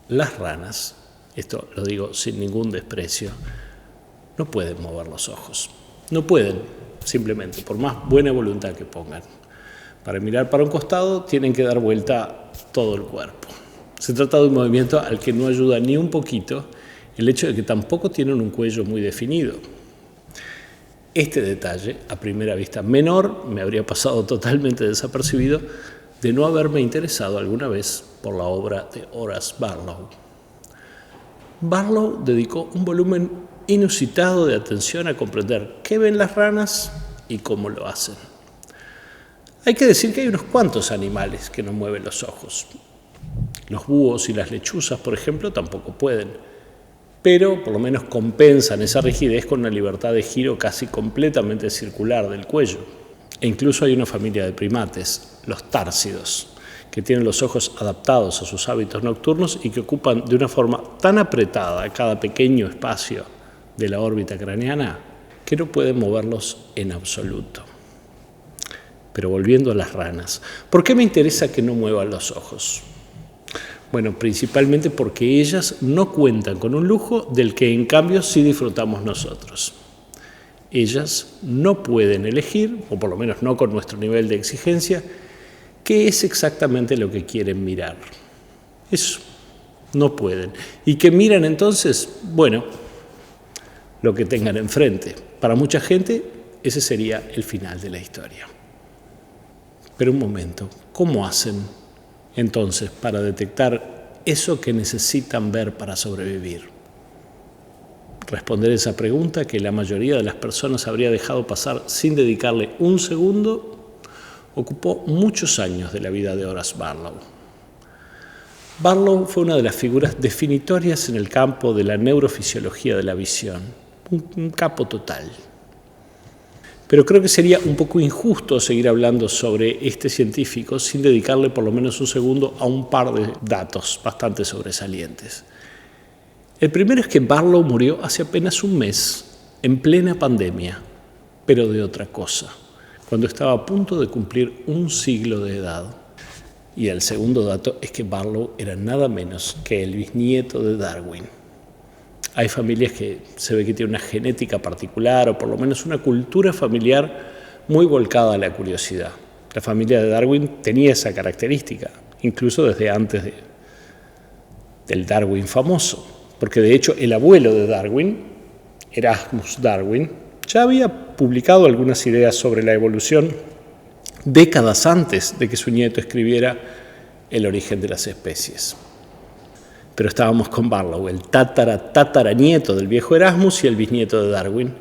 Las ranas, esto lo digo sin ningún desprecio, no pueden mover los ojos. No pueden, simplemente, por más buena voluntad que pongan. Para mirar para un costado tienen que dar vuelta todo el cuerpo. Se trata de un movimiento al que no ayuda ni un poquito el hecho de que tampoco tienen un cuello muy definido. Este detalle, a primera vista menor, me habría pasado totalmente desapercibido de no haberme interesado alguna vez por la obra de Horace Barlow. Barlow dedicó un volumen inusitado de atención a comprender qué ven las ranas y cómo lo hacen. Hay que decir que hay unos cuantos animales que no mueven los ojos. Los búhos y las lechuzas, por ejemplo, tampoco pueden, pero por lo menos compensan esa rigidez con una libertad de giro casi completamente circular del cuello. E incluso hay una familia de primates, los társidos, que tienen los ojos adaptados a sus hábitos nocturnos y que ocupan de una forma tan apretada cada pequeño espacio de la órbita craneana que no pueden moverlos en absoluto. Pero volviendo a las ranas, ¿por qué me interesa que no muevan los ojos? Bueno, principalmente porque ellas no cuentan con un lujo del que en cambio sí disfrutamos nosotros. Ellas no pueden elegir, o por lo menos no con nuestro nivel de exigencia, qué es exactamente lo que quieren mirar. Eso, no pueden. ¿Y qué miran entonces? Bueno, lo que tengan enfrente. Para mucha gente, ese sería el final de la historia. Pero un momento, ¿cómo hacen entonces para detectar eso que necesitan ver para sobrevivir? Responder esa pregunta que la mayoría de las personas habría dejado pasar sin dedicarle un segundo ocupó muchos años de la vida de Horace Barlow. Barlow fue una de las figuras definitorias en el campo de la neurofisiología de la visión, un capo total. Pero creo que sería un poco injusto seguir hablando sobre este científico sin dedicarle por lo menos un segundo a un par de datos bastante sobresalientes. El primero es que Barlow murió hace apenas un mes, en plena pandemia, pero de otra cosa, cuando estaba a punto de cumplir un siglo de edad. Y el segundo dato es que Barlow era nada menos que el bisnieto de Darwin. Hay familias que se ve que tienen una genética particular o por lo menos una cultura familiar muy volcada a la curiosidad. La familia de Darwin tenía esa característica, incluso desde antes del Darwin famoso, porque de hecho el abuelo de Darwin, Erasmus Darwin, ya había publicado algunas ideas sobre la evolución décadas antes de que su nieto escribiera El origen de las especies. Pero estábamos con Barlow, el tataranieto del viejo Erasmus y el bisnieto de Darwin,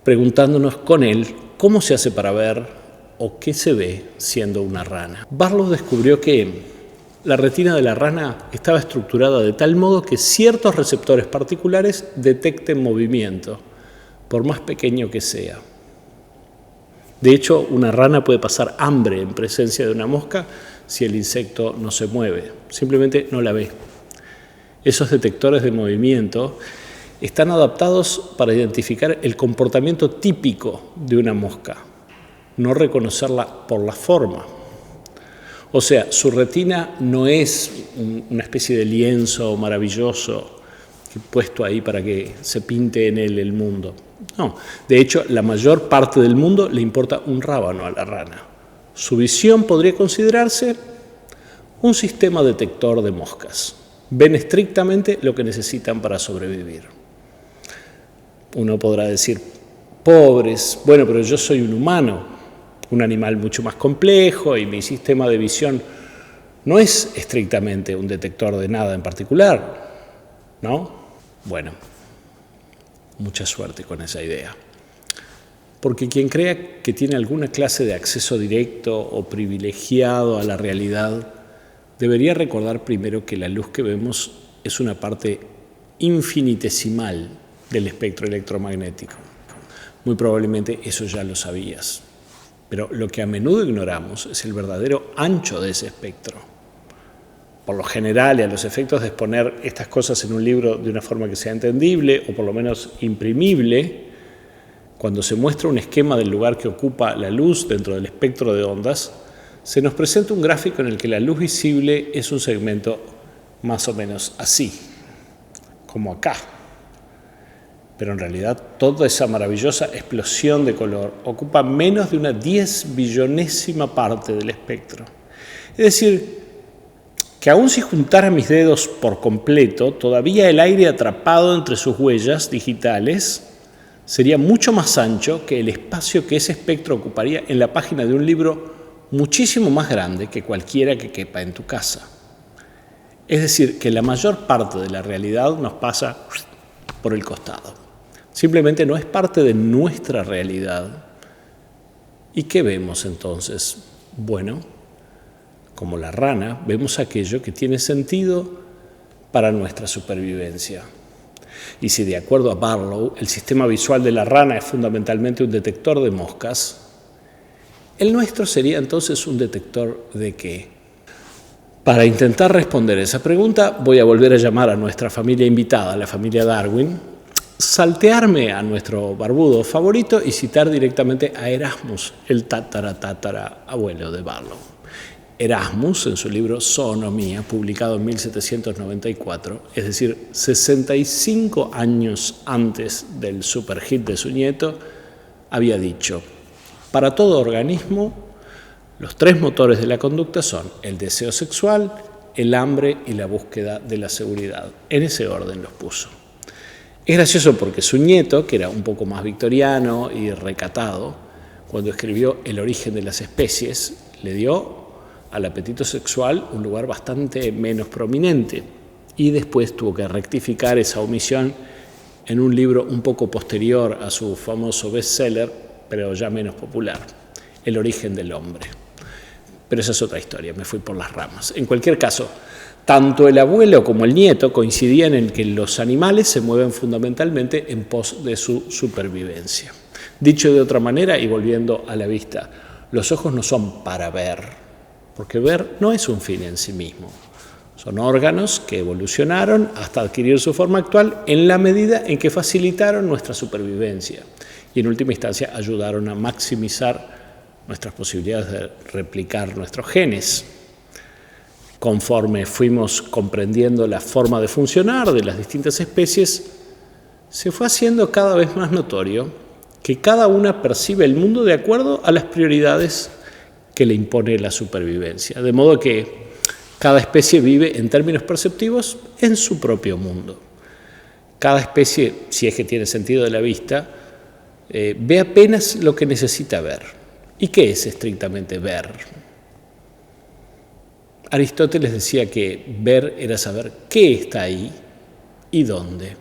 preguntándonos con él cómo se hace para ver o qué se ve siendo una rana. Barlow descubrió que la retina de la rana estaba estructurada de tal modo que ciertos receptores particulares detecten movimiento, por más pequeño que sea. De hecho, una rana puede pasar hambre en presencia de una mosca si el insecto no se mueve, simplemente no la ve. Esos detectores de movimiento están adaptados para identificar el comportamiento típico de una mosca, no reconocerla por la forma. O sea, su retina no es una especie de lienzo maravilloso puesto ahí para que se pinte en él el mundo. No, de hecho, la mayor parte del mundo le importa un rábano a la rana. Su visión podría considerarse un sistema detector de moscas. Ven estrictamente lo que necesitan para sobrevivir. Uno podrá decir, pobres, bueno, pero yo soy un humano, un animal mucho más complejo y mi sistema de visión no es estrictamente un detector de nada en particular, ¿no? Bueno, mucha suerte con esa idea. Porque quien crea que tiene alguna clase de acceso directo o privilegiado a la realidad debería recordar primero que la luz que vemos es una parte infinitesimal del espectro electromagnético. Muy probablemente eso ya lo sabías. Pero lo que a menudo ignoramos es el verdadero ancho de ese espectro. Por lo general, y a los efectos de exponer estas cosas en un libro de una forma que sea entendible o por lo menos imprimible, cuando se muestra un esquema del lugar que ocupa la luz dentro del espectro de ondas, se nos presenta un gráfico en el que la luz visible es un segmento más o menos así, como acá. Pero en realidad toda esa maravillosa explosión de color ocupa menos de una 10 billonésima parte del espectro. Es decir, que aun si juntara mis dedos por completo, todavía el aire atrapado entre sus huellas digitales sería mucho más ancho que el espacio que ese espectro ocuparía en la página de un libro muchísimo más grande que cualquiera que quepa en tu casa. Es decir, que la mayor parte de la realidad nos pasa por el costado. Simplemente no es parte de nuestra realidad. ¿Y qué vemos entonces? Bueno, como la rana, vemos aquello que tiene sentido para nuestra supervivencia. Y si de acuerdo a Barlow, el sistema visual de la rana es fundamentalmente un detector de moscas, el nuestro sería entonces un detector ¿de qué? Para intentar responder esa pregunta, voy a volver a llamar a nuestra familia invitada, la familia Darwin, saltearme a nuestro barbudo favorito y citar directamente a Erasmus, el tatara abuelo de Barlow. Erasmus, en su libro Zoonomía, publicado en 1794, es decir, 65 años antes del superhit de su nieto, había dicho: para todo organismo, los 3 motores de la conducta son el deseo sexual, el hambre y la búsqueda de la seguridad. En ese orden los puso. Es gracioso porque su nieto, que era un poco más victoriano y recatado, cuando escribió El origen de las especies, le dio al apetito sexual un lugar bastante menos prominente y después tuvo que rectificar esa omisión en un libro un poco posterior a su famoso bestseller, pero ya menos popular, El origen del hombre. Pero esa es otra historia, me fui por las ramas. En cualquier caso, tanto el abuelo como el nieto coincidían en que los animales se mueven fundamentalmente en pos de su supervivencia. Dicho de otra manera y volviendo a la vista, los ojos no son para ver, porque ver no es un fin en sí mismo. Son órganos que evolucionaron hasta adquirir su forma actual en la medida en que facilitaron nuestra supervivencia y en última instancia ayudaron a maximizar nuestras posibilidades de replicar nuestros genes. Conforme fuimos comprendiendo la forma de funcionar de las distintas especies, se fue haciendo cada vez más notorio que cada una percibe el mundo de acuerdo a las prioridades que le impone la supervivencia. De modo que cada especie vive en términos perceptivos en su propio mundo. Cada especie, si es que tiene sentido de la vista, ve apenas lo que necesita ver. ¿Y qué es estrictamente ver? Aristóteles decía que ver era saber qué está ahí y dónde.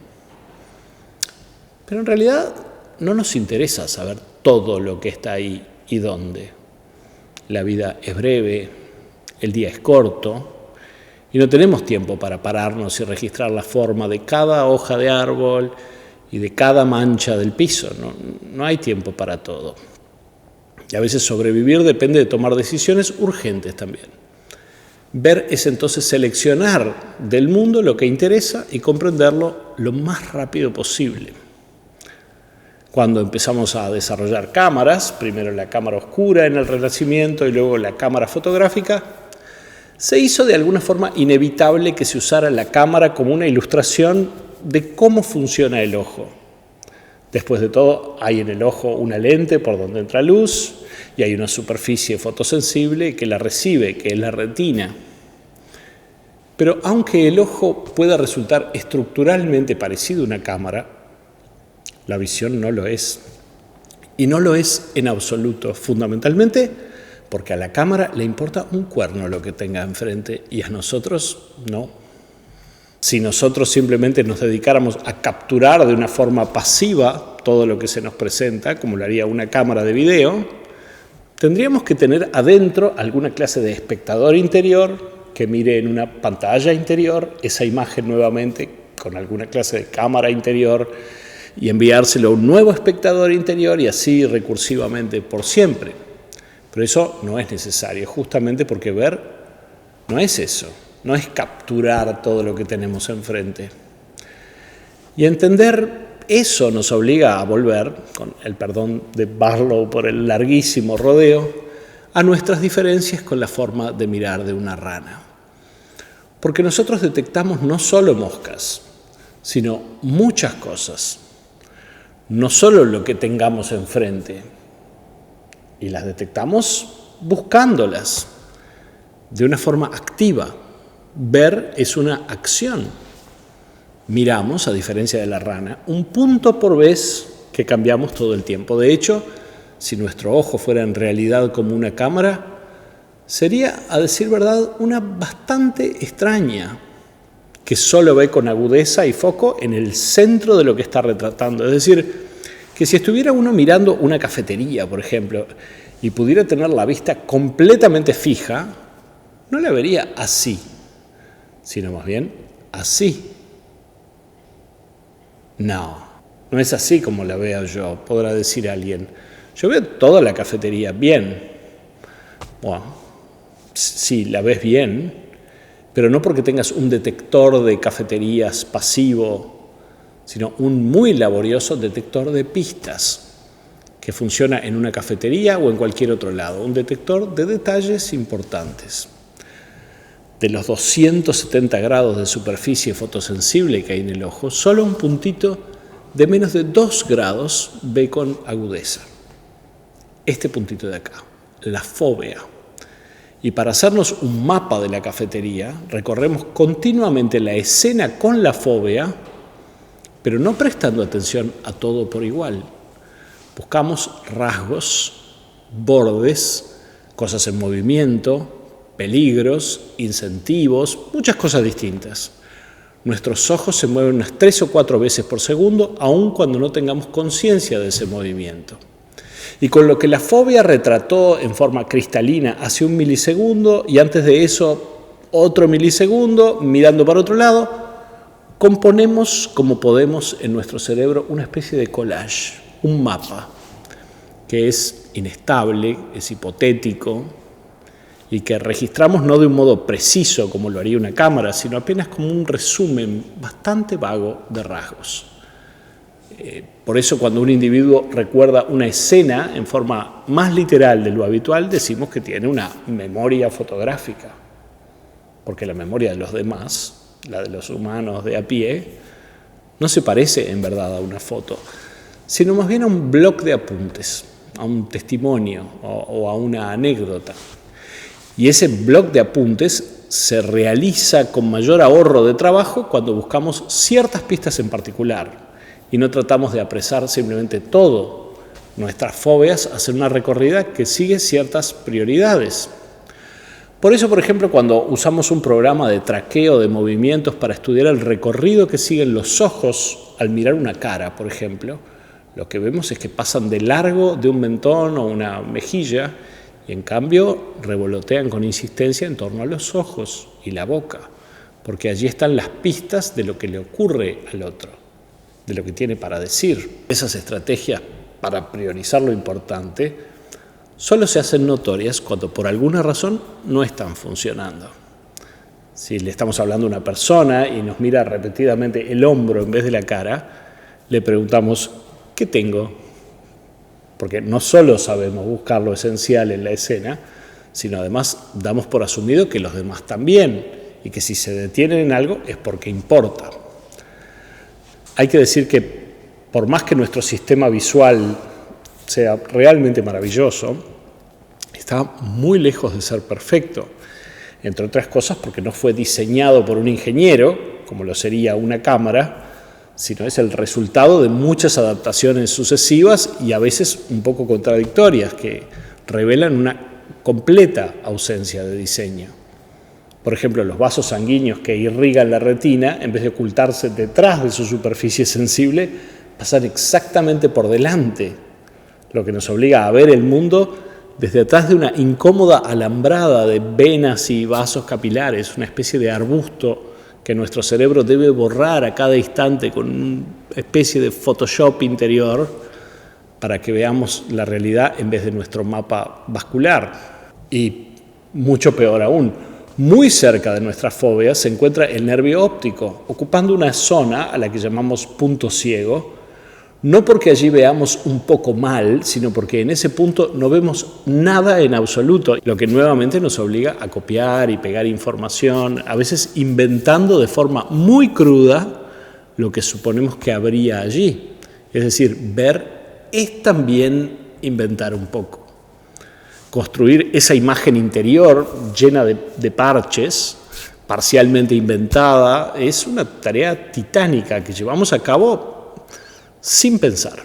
Pero en realidad no nos interesa saber todo lo que está ahí y dónde. La vida es breve, el día es corto y no tenemos tiempo para pararnos y registrar la forma de cada hoja de árbol y de cada mancha del piso. No hay tiempo para todo. Y a veces sobrevivir depende de tomar decisiones urgentes también. Ver es entonces seleccionar del mundo lo que interesa y comprenderlo lo más rápido posible. Cuando empezamos a desarrollar cámaras, primero la cámara oscura en el Renacimiento y luego la cámara fotográfica, se hizo de alguna forma inevitable que se usara la cámara como una ilustración de cómo funciona el ojo. Después de todo, hay en el ojo una lente por donde entra luz y hay una superficie fotosensible que la recibe, que es la retina. Pero aunque el ojo pueda resultar estructuralmente parecido a una cámara, la visión no lo es. Y no lo es en absoluto, fundamentalmente porque a la cámara le importa un cuerno lo que tenga enfrente y a nosotros no. Si nosotros simplemente nos dedicáramos a capturar de una forma pasiva todo lo que se nos presenta, como lo haría una cámara de video, tendríamos que tener adentro alguna clase de espectador interior que mire en una pantalla interior esa imagen nuevamente con alguna clase de cámara interior y enviárselo a un nuevo espectador interior y así recursivamente por siempre. Pero eso no es necesario, justamente porque ver no es eso, no es capturar todo lo que tenemos enfrente. Y entender eso nos obliga a volver, con el perdón de Barlow por el larguísimo rodeo, a nuestras diferencias con la forma de mirar de una rana. Porque nosotros detectamos no solo moscas, sino muchas cosas. No solo lo que tengamos enfrente. Y las detectamos buscándolas de una forma activa. Ver es una acción. Miramos, a diferencia de la rana, un punto por vez que cambiamos todo el tiempo. De hecho, si nuestro ojo fuera en realidad como una cámara, sería, a decir verdad, una bastante extraña, que solo ve con agudeza y foco en el centro de lo que está retratando. Es decir, que si estuviera uno mirando una cafetería, por ejemplo, y pudiera tener la vista completamente fija, no la vería así, sino más bien así. No es así como la veo yo, podrá decir alguien. Yo veo toda la cafetería bien. Bueno, sí, la ves bien, pero no porque tengas un detector de cafeterías pasivo, sino un muy laborioso detector de pistas que funciona en una cafetería o en cualquier otro lado, un detector de detalles importantes. De los 270 grados de superficie fotosensible que hay en el ojo, solo un puntito de menos de 2 grados ve con agudeza. Este puntito de acá, la fóvea. Y para hacernos un mapa de la cafetería, recorremos continuamente la escena con la fóvea, pero no prestando atención a todo por igual. Buscamos rasgos, bordes, cosas en movimiento, peligros, incentivos, muchas cosas distintas. Nuestros ojos se mueven unas 3 o 4 veces por segundo, aun cuando no tengamos conciencia de ese movimiento. Y con lo que la fóvea retrató en forma cristalina hace 1 milisegundo y antes de eso otro milisegundo, mirando para otro lado, componemos como podemos en nuestro cerebro una especie de collage, un mapa, que es inestable, es hipotético, y que registramos no de un modo preciso como lo haría una cámara, sino apenas como un resumen bastante vago de rasgos. Por eso cuando un individuo recuerda una escena en forma más literal de lo habitual, decimos que tiene una memoria fotográfica, porque la memoria de los demás, la de los humanos de a pie, no se parece en verdad a una foto, sino más bien a un bloc de apuntes, a un testimonio o a una anécdota. Y ese bloc de apuntes se realiza con mayor ahorro de trabajo cuando buscamos ciertas pistas en particular y no tratamos de apresar simplemente todo. Nuestras fobias hacen una recorrida que sigue ciertas prioridades. Por eso, por ejemplo, cuando usamos un programa de traqueo de movimientos para estudiar el recorrido que siguen los ojos al mirar una cara, por ejemplo, lo que vemos es que pasan de largo de un mentón o una mejilla y en cambio revolotean con insistencia en torno a los ojos y la boca, porque allí están las pistas de lo que le ocurre al otro, de lo que tiene para decir. Esas estrategias para priorizar lo importante solo se hacen notorias cuando por alguna razón no están funcionando. Si le estamos hablando a una persona y nos mira repetidamente el hombro en vez de la cara, le preguntamos, ¿qué tengo? Porque no solo sabemos buscar lo esencial en la escena, sino además damos por asumido que los demás también, y que si se detienen en algo es porque importa. Hay que decir que por más que nuestro sistema visual sea realmente maravilloso, está muy lejos de ser perfecto, entre otras cosas porque no fue diseñado por un ingeniero, como lo sería una cámara, sino es el resultado de muchas adaptaciones sucesivas y a veces un poco contradictorias, que revelan una completa ausencia de diseño. Por ejemplo, los vasos sanguíneos que irrigan la retina, en vez de ocultarse detrás de su superficie sensible, pasan exactamente por delante, lo que nos obliga a ver el mundo desde atrás de una incómoda alambrada de venas y vasos capilares, una especie de arbusto que nuestro cerebro debe borrar a cada instante con una especie de Photoshop interior para que veamos la realidad en vez de nuestro mapa vascular. Y mucho peor aún, muy cerca de nuestras fobias se encuentra el nervio óptico, ocupando una zona a la que llamamos punto ciego, No porque allí veamos un poco mal, sino porque en ese punto no vemos nada en absoluto, lo que nuevamente nos obliga a copiar y pegar información, a veces inventando de forma muy cruda lo que suponemos que habría allí. Es decir, ver es también inventar un poco. Construir esa imagen interior llena de parches, parcialmente inventada, es una tarea titánica que llevamos a cabo sin pensar.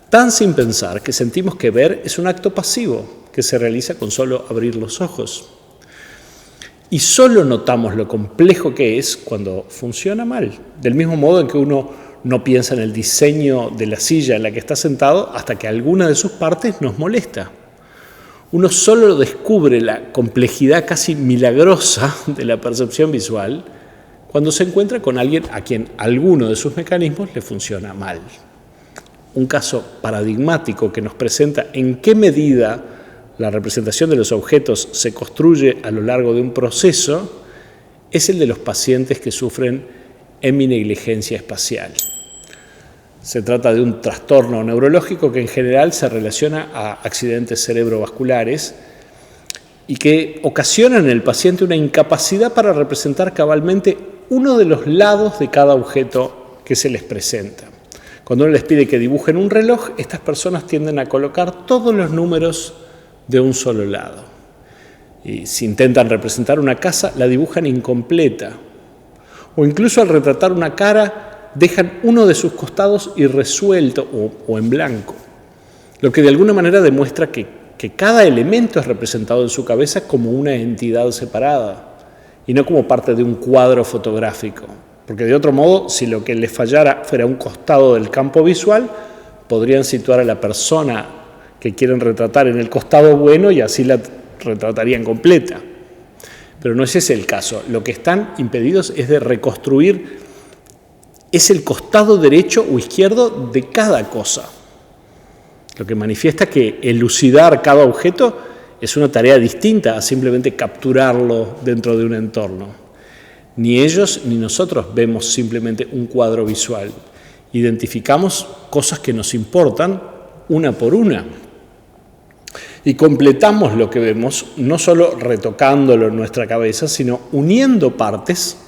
Tan sin pensar que sentimos que ver es un acto pasivo que se realiza con solo abrir los ojos. Y solo notamos lo complejo que es cuando funciona mal. Del mismo modo en que uno no piensa en el diseño de la silla en la que está sentado hasta que alguna de sus partes nos molesta. Uno solo descubre la complejidad casi milagrosa de la percepción visual cuando se encuentra con alguien a quien alguno de sus mecanismos le funciona mal. Un caso paradigmático que nos presenta en qué medida la representación de los objetos se construye a lo largo de un proceso es el de los pacientes que sufren heminegligencia espacial. Se trata de un trastorno neurológico que en general se relaciona a accidentes cerebrovasculares y que ocasiona en el paciente una incapacidad para representar cabalmente uno de los lados de cada objeto que se les presenta. Cuando uno les pide que dibujen un reloj, estas personas tienden a colocar todos los números de un solo lado. Y si intentan representar una casa, la dibujan incompleta. O incluso al retratar una cara, dejan uno de sus costados irresuelto o en blanco. Lo que de alguna manera demuestra que cada elemento es representado en su cabeza como una entidad separada y no como parte de un cuadro fotográfico. Porque de otro modo, si lo que les fallara fuera un costado del campo visual, podrían situar a la persona que quieren retratar en el costado bueno y así la retratarían completa. Pero no es ese el caso. Lo que están impedidos es de reconstruir es el costado derecho o izquierdo de cada cosa. Lo que manifiesta que elucidar cada objeto es una tarea distinta a simplemente capturarlo dentro de un entorno. Ni ellos ni nosotros vemos simplemente un cuadro visual. Identificamos cosas que nos importan una por una. Y completamos lo que vemos no solo retocándolo en nuestra cabeza, sino uniendo partes,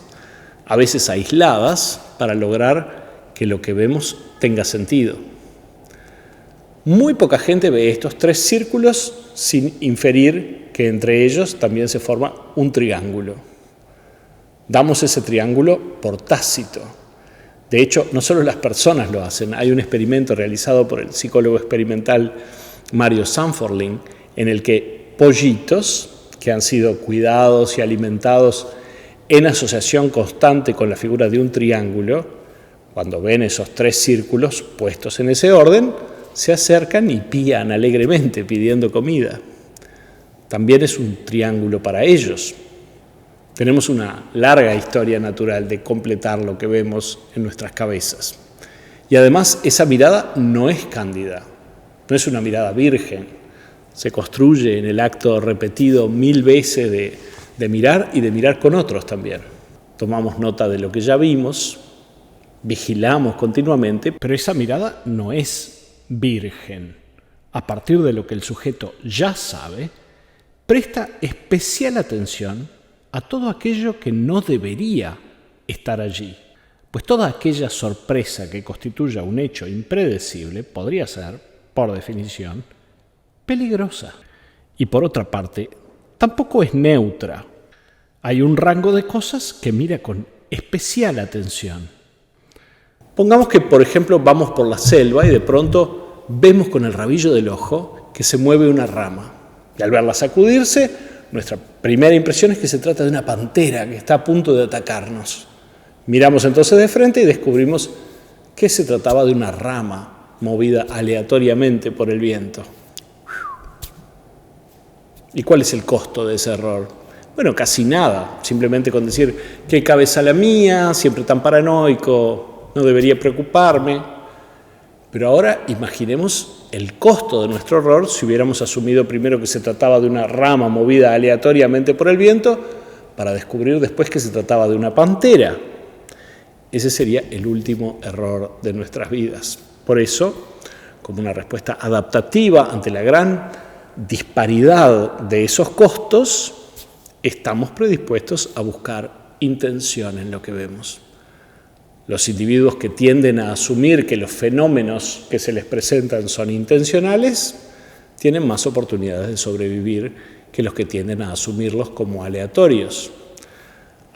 a veces aisladas, para lograr que lo que vemos tenga sentido. Muy poca gente ve estos tres círculos sin inferir que entre ellos también se forma un triángulo. Damos ese triángulo por tácito. De hecho, no solo las personas lo hacen. Hay un experimento realizado por el psicólogo experimental Mario Sanforlin, en el que pollitos que han sido cuidados y alimentados en asociación constante con la figura de un triángulo, cuando ven esos tres círculos puestos en ese orden, se acercan y pían alegremente pidiendo comida. También es un triángulo para ellos. Tenemos una larga historia natural de completar lo que vemos en nuestras cabezas. Y además esa mirada no es cándida, no es una mirada virgen. Se construye en el acto repetido 1000 veces de mirar y de mirar con otros también. Tomamos nota de lo que ya vimos, vigilamos continuamente, pero esa mirada no es virgen. A partir de lo que el sujeto ya sabe, presta especial atención a todo aquello que no debería estar allí, pues toda aquella sorpresa que constituya un hecho impredecible podría ser, por definición, peligrosa. Y por otra parte, tampoco es neutra. Hay un rango de cosas que mira con especial atención. Pongamos que, por ejemplo, vamos por la selva y de pronto vemos con el rabillo del ojo que se mueve una rama. Y al verla sacudirse, nuestra primera impresión es que se trata de una pantera que está a punto de atacarnos. Miramos entonces de frente y descubrimos que se trataba de una rama movida aleatoriamente por el viento. ¿Y cuál es el costo de ese error? Bueno, casi nada. Simplemente con decir, qué cabeza la mía, siempre tan paranoico, no debería preocuparme. Pero ahora imaginemos el costo de nuestro error si hubiéramos asumido primero que se trataba de una rama movida aleatoriamente por el viento para descubrir después que se trataba de una pantera. Ese sería el último error de nuestras vidas. Por eso, como una respuesta adaptativa ante la gran disparidad de esos costos, estamos predispuestos a buscar intención en lo que vemos. Los individuos que tienden a asumir que los fenómenos que se les presentan son intencionales tienen más oportunidades de sobrevivir que los que tienden a asumirlos como aleatorios.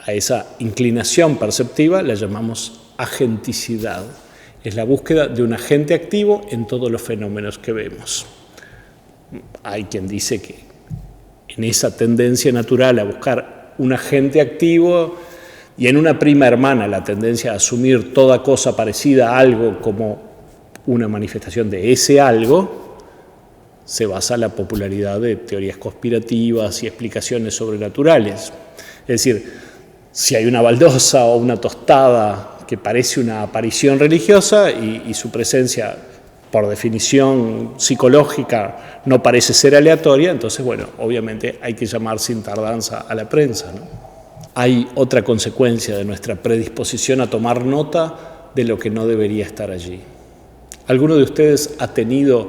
A esa inclinación perceptiva la llamamos agenticidad. Es la búsqueda de un agente activo en todos los fenómenos que vemos. Hay quien dice que en esa tendencia natural a buscar un agente activo y en una prima hermana la tendencia a asumir toda cosa parecida a algo como una manifestación de ese algo, se basa la popularidad de teorías conspirativas y explicaciones sobrenaturales. Es decir, si hay una baldosa o una tostada que parece una aparición religiosa y su presencia, por definición psicológica, no parece ser aleatoria, entonces, bueno, obviamente hay que llamar sin tardanza a la prensa, ¿no? Hay otra consecuencia de nuestra predisposición a tomar nota de lo que no debería estar allí. ¿Alguno de ustedes ha tenido,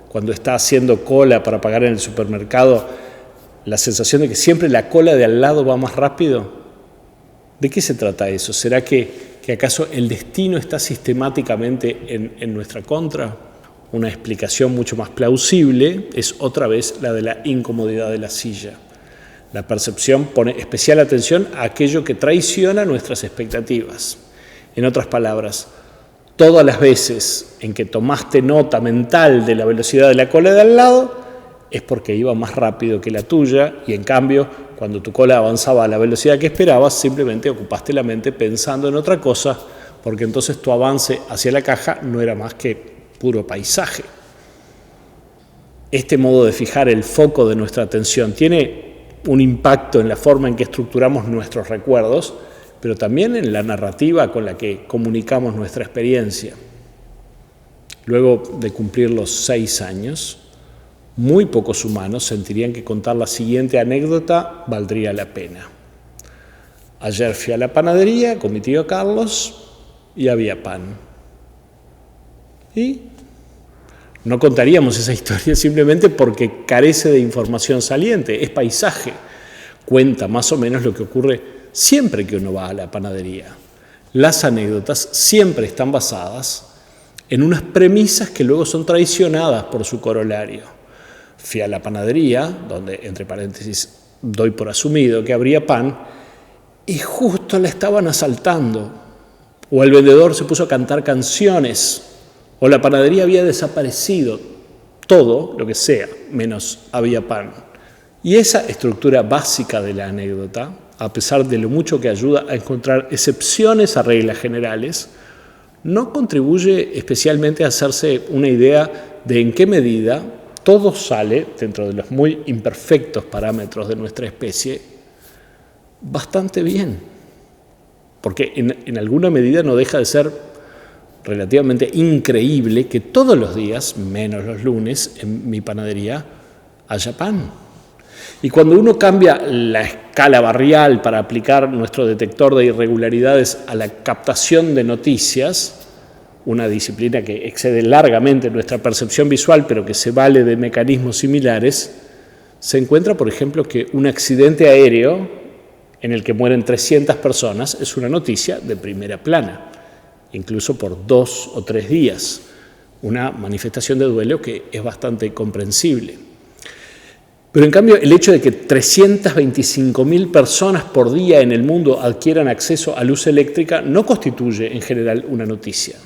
cuando está haciendo cola para pagar en el supermercado, la sensación de que siempre la cola de al lado va más rápido? ¿De qué se trata eso? ¿Será que acaso el destino está sistemáticamente en nuestra contra? Una explicación mucho más plausible es otra vez la de la incomodidad de la silla. La percepción pone especial atención a aquello que traiciona nuestras expectativas. En otras palabras, todas las veces en que tomaste nota mental de la velocidad de la cola de al lado, es porque iba más rápido que la tuya y en cambio, cuando tu cola avanzaba a la velocidad que esperabas, simplemente ocupaste la mente pensando en otra cosa, porque entonces tu avance hacia la caja no era más que puro paisaje. Este modo de fijar el foco de nuestra atención tiene un impacto en la forma en que estructuramos nuestros recuerdos, pero también en la narrativa con la que comunicamos nuestra experiencia. Luego de cumplir los 6 años, muy pocos humanos sentirían que contar la siguiente anécdota valdría la pena. Ayer fui a la panadería con mi tío Carlos y había pan. Y no contaríamos esa historia simplemente porque carece de información saliente, es paisaje. Cuenta más o menos lo que ocurre siempre que uno va a la panadería. Las anécdotas siempre están basadas en unas premisas que luego son traicionadas por su corolario. Fui a la panadería, donde, entre paréntesis, doy por asumido que habría pan, y justo la estaban asaltando. O el vendedor se puso a cantar canciones, o la panadería había desaparecido, todo lo que sea, menos había pan. Y esa estructura básica de la anécdota, a pesar de lo mucho que ayuda a encontrar excepciones a reglas generales, no contribuye especialmente a hacerse una idea de en qué medida todo sale, dentro de los muy imperfectos parámetros de nuestra especie, bastante bien. Porque en alguna medida no deja de ser relativamente increíble que todos los días, menos los lunes, en mi panadería haya pan. Y cuando uno cambia la escala barrial para aplicar nuestro detector de irregularidades a la captación de noticias, una disciplina que excede largamente nuestra percepción visual, pero que se vale de mecanismos similares, se encuentra, por ejemplo, que un accidente aéreo en el que mueren 300 personas es una noticia de primera plana, incluso por 2 o 3 días, una manifestación de duelo que es bastante comprensible. Pero en cambio, el hecho de que 325.000 personas por día en el mundo adquieran acceso a luz eléctrica no constituye en general una noticia.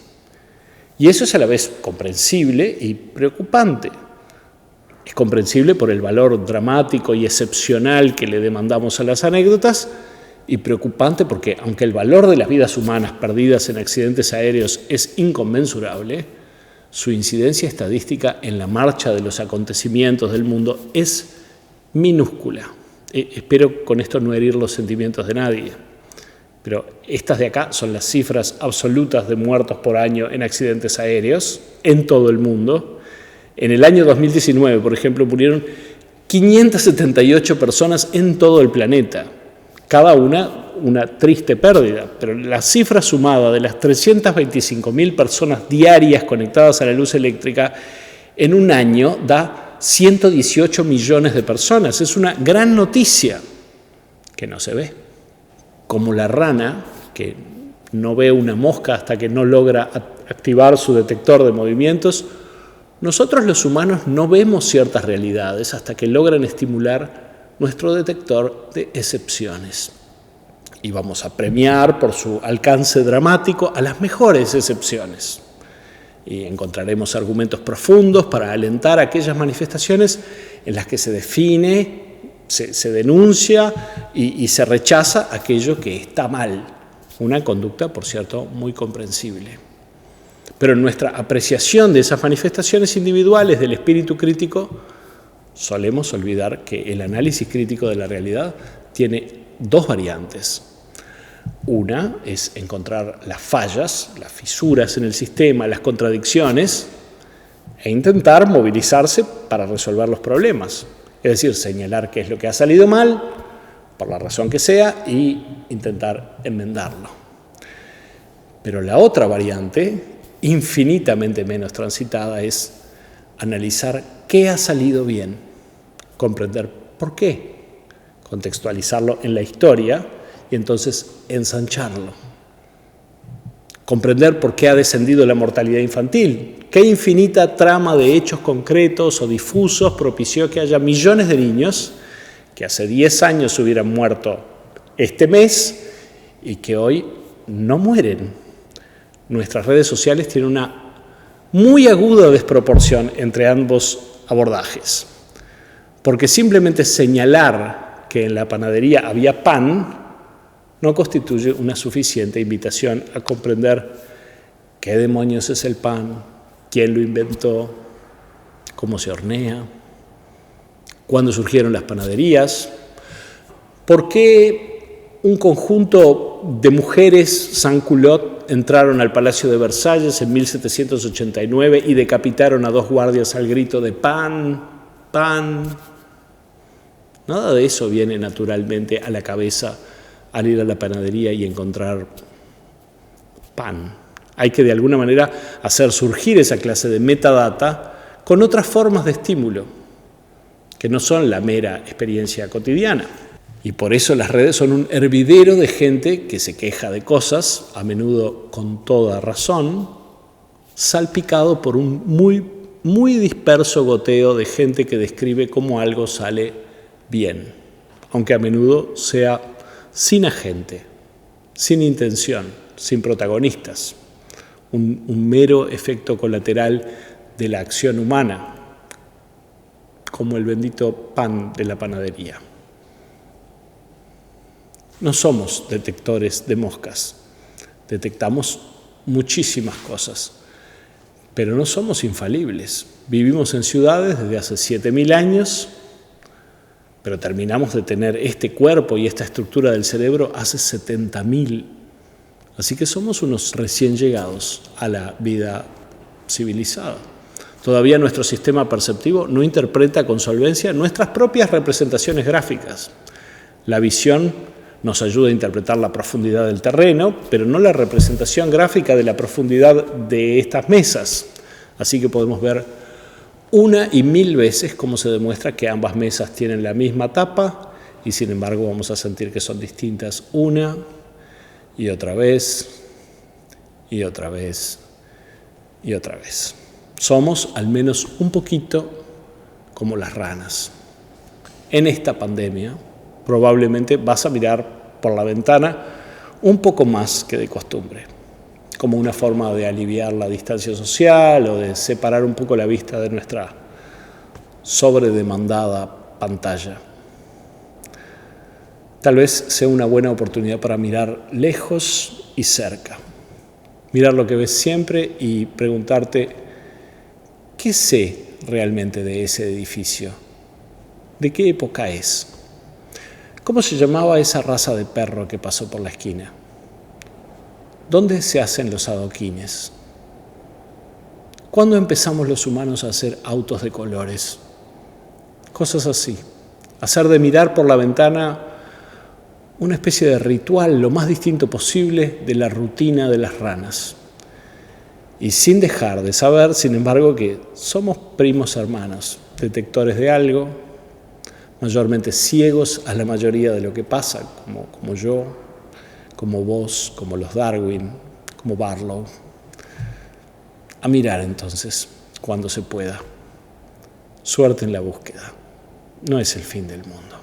Y eso es a la vez comprensible y preocupante. Es comprensible por el valor dramático y excepcional que le demandamos a las anécdotas y preocupante porque, aunque el valor de las vidas humanas perdidas en accidentes aéreos es inconmensurable, su incidencia estadística en la marcha de los acontecimientos del mundo es minúscula. Espero con esto no herir los sentimientos de nadie, pero estas de acá son las cifras absolutas de muertos por año en accidentes aéreos en todo el mundo. En el año 2019, por ejemplo, murieron 578 personas en todo el planeta, cada una una triste pérdida, pero la cifra sumada de las 325.000 personas diarias conectadas a la luz eléctrica en un año da 118 millones de personas. Es una gran noticia que no se ve. Como la rana, que no ve una mosca hasta que no logra activar su detector de movimientos, nosotros los humanos no vemos ciertas realidades hasta que logran estimular nuestro detector de excepciones. Y vamos a premiar por su alcance dramático a las mejores excepciones. Y encontraremos argumentos profundos para alentar aquellas manifestaciones en las que se define, se denuncia y se rechaza aquello que está mal. Una conducta, por cierto, muy comprensible. Pero en nuestra apreciación de esas manifestaciones individuales del espíritu crítico, solemos olvidar que el análisis crítico de la realidad tiene dos variantes. Una es encontrar las fallas, las fisuras en el sistema, las contradicciones, e intentar movilizarse para resolver los problemas. Es decir, señalar qué es lo que ha salido mal, por la razón que sea, y intentar enmendarlo. Pero la otra variante, infinitamente menos transitada, es analizar qué ha salido bien, comprender por qué, contextualizarlo en la historia y entonces ensancharlo. Comprender por qué ha descendido la mortalidad infantil, qué infinita trama de hechos concretos o difusos propició que haya millones de niños que hace 10 años hubieran muerto este mes y que hoy no mueren. Nuestras redes sociales tienen una muy aguda desproporción entre ambos abordajes, porque simplemente señalar que en la panadería había pan no constituye una suficiente invitación a comprender qué demonios es el pan, quién lo inventó, cómo se hornea, cuándo surgieron las panaderías, por qué un conjunto de mujeres sans culotte entraron al Palacio de Versalles en 1789 y decapitaron a 2 guardias al grito de pan, pan. Nada de eso viene naturalmente a la cabeza al ir a la panadería y encontrar pan. Hay que de alguna manera hacer surgir esa clase de metadata con otras formas de estímulo, que no son la mera experiencia cotidiana. Y por eso las redes son un hervidero de gente que se queja de cosas, a menudo con toda razón, salpicado por un muy disperso goteo de gente que describe cómo algo sale bien, aunque a menudo sea sin agente, sin intención, sin protagonistas, un mero efecto colateral de la acción humana, como el bendito pan de la panadería. No somos detectores de moscas, detectamos muchísimas cosas, pero no somos infalibles. Vivimos en ciudades desde hace 7.000 años, pero terminamos de tener este cuerpo y esta estructura del cerebro hace 70.000. Así que somos unos recién llegados a la vida civilizada. Todavía nuestro sistema perceptivo no interpreta con solvencia nuestras propias representaciones gráficas. La visión nos ayuda a interpretar la profundidad del terreno, pero no la representación gráfica de la profundidad de estas mesas. Así que podemos ver 1 y 1000 veces cómo se demuestra que ambas mesas tienen la misma tapa y sin embargo vamos a sentir que son distintas una y otra vez y otra vez y otra vez. Somos al menos un poquito como las ranas. En esta pandemia probablemente vas a mirar por la ventana un poco más que de costumbre, como una forma de aliviar la distancia social o de separar un poco la vista de nuestra sobredemandada pantalla. Tal vez sea una buena oportunidad para mirar lejos y cerca, mirar lo que ves siempre y preguntarte, ¿qué sé realmente de ese edificio? ¿De qué época es? ¿Cómo se llamaba esa raza de perro que pasó por la esquina? ¿Dónde se hacen los adoquines? ¿Cuándo empezamos los humanos a hacer autos de colores? Cosas así. Hacer de mirar por la ventana una especie de ritual lo más distinto posible de la rutina de las ranas. Y sin dejar de saber, sin embargo, que somos primos hermanos, detectores de algo, mayormente ciegos a la mayoría de lo que pasa, como yo, como vos, como los Darwin, como Barlow. A mirar entonces, cuando se pueda. Suerte en la búsqueda. No es el fin del mundo.